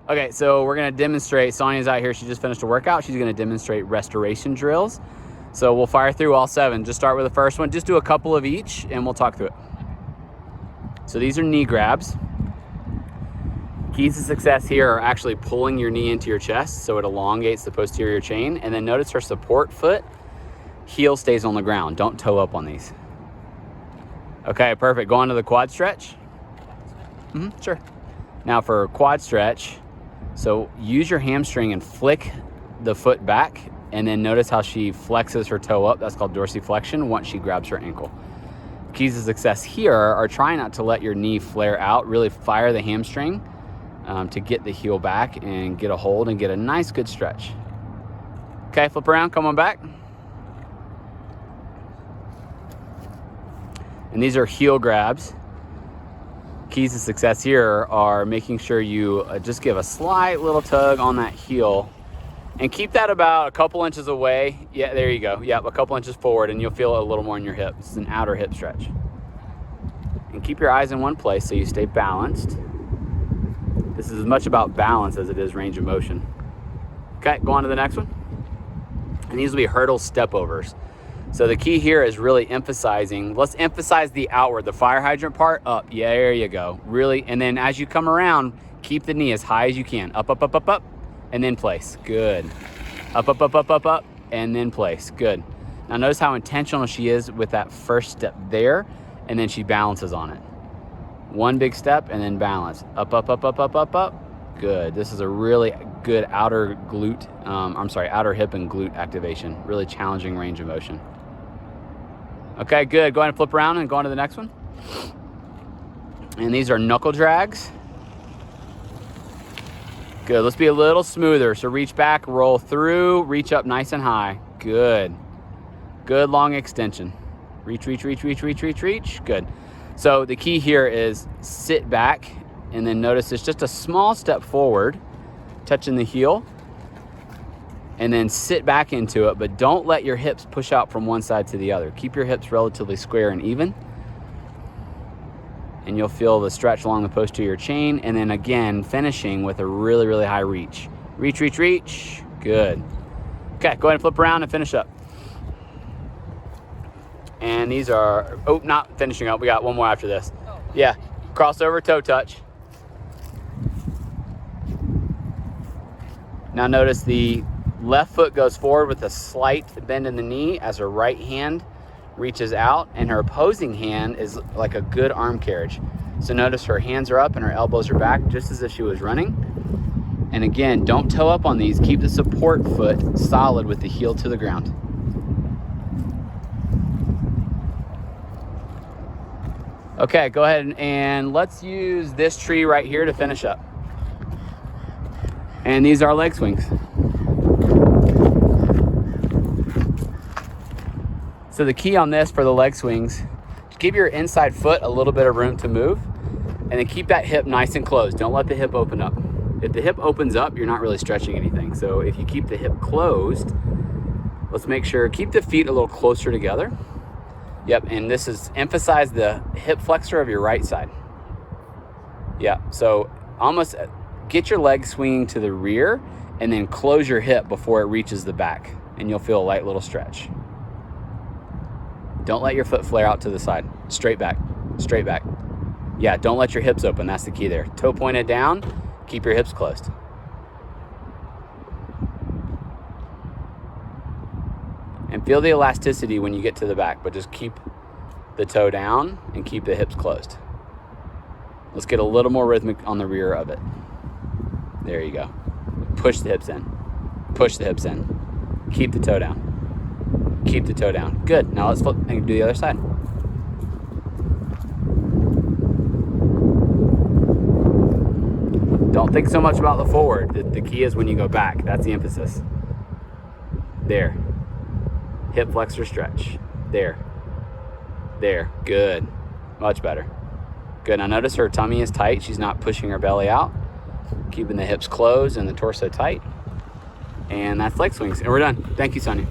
Okay, so we're gonna demonstrate, Sonia's out here, she just finished a workout. She's gonna demonstrate restoration drills. So we'll fire through all 7. Just start with the first one. Just do a couple of each and we'll talk through it. So these are knee grabs. Keys to success here are actually pulling your knee into your chest so it elongates the posterior chain. And then notice her support foot, heel stays on the ground. Don't toe up on these. Okay, perfect. Go on to the quad stretch. Sure. Now for quad stretch, so use your hamstring and flick the foot back, and then notice how she flexes her toe up. That's called dorsiflexion once she grabs her ankle. Keys to success here are trying not to let your knee flare out. Really fire the hamstring to get the heel back and get a hold and get a nice good stretch. Okay, flip around, come on back. And these are heel grabs. Keys to success here are making sure you just give a slight little tug on that heel and keep that about a couple inches away. Yeah, there you go. Yep, a couple inches forward and you'll feel it a little more in your hip. This is an outer hip stretch. And keep your eyes in one place so you stay balanced. This is as much about balance as it is range of motion. Okay, go on to the next one. And these will be hurdle step overs. So the key here is really emphasizing, let's emphasize the outward, the fire hydrant part, up. Yeah, there you go. Really, and then as you come around, keep the knee as high as you can. Up, up, up, up, up, and then place. Good. Up, up, up, up, up, up, and then place. Good. Now notice how intentional she is with that first step there, and then she balances on it. One big step and then balance. Up, up, up, up, up, up, up. Good. This is a really good outer glute, outer hip and glute activation. Really challenging range of motion. Okay, good. Go ahead and flip around and go on to the next one. And these are knuckle drags. Good. Let's be a little smoother. So reach back, roll through, reach up nice and high. Good. Good long extension. Reach, reach, reach, reach, reach, reach, reach. Good. So the key here is sit back and then notice it's just a small step forward, touching the heel, and then sit back into it, but don't let your hips push out from one side to the other. Keep your hips relatively square and even, and you'll feel the stretch along the posterior chain, and then again, finishing with a really, really high reach. Reach, reach, reach. Good. Okay, go ahead and flip around and finish up. And these are, not finishing up. We got one more after this. Yeah, crossover toe touch. Now notice the left foot goes forward with a slight bend in the knee as her right hand reaches out, and her opposing hand is like a good arm carriage. So notice her hands are up and her elbows are back, just as if she was running. And again, don't toe up on these. Keep the support foot solid with the heel to the ground. Okay, go ahead and let's use this tree right here to finish up. And these are leg swings. So the key on this for the leg swings, give your inside foot a little bit of room to move, and then keep that hip nice and closed. Don't let the hip open up. If the hip opens up, you're not really stretching anything. So if you keep the hip closed, let's make sure, keep the feet a little closer together. Yep, and this is emphasize the hip flexor of your right side. Yeah, so almost get your leg swinging to the rear and then close your hip before it reaches the back, and you'll feel a light little stretch. Don't let your foot flare out to the side. Straight back, straight back. Yeah, don't let your hips open. That's the key there. Toe pointed down, keep your hips closed. And feel the elasticity when you get to the back, but just keep the toe down and keep the hips closed. Let's get a little more rhythmic on the rear of it. There you go. Push the hips in. Push the hips in. Keep the toe down. Keep the toe down. Good. Now let's flip and do the other side. Don't think so much about the forward. The key is when you go back. That's the emphasis. There. Hip flexor stretch. There. There. Good. Much better. Good. Now notice her tummy is tight. She's not pushing her belly out. Keeping the hips closed and the torso tight. And that's leg swings. And we're done. Thank you, Sonia.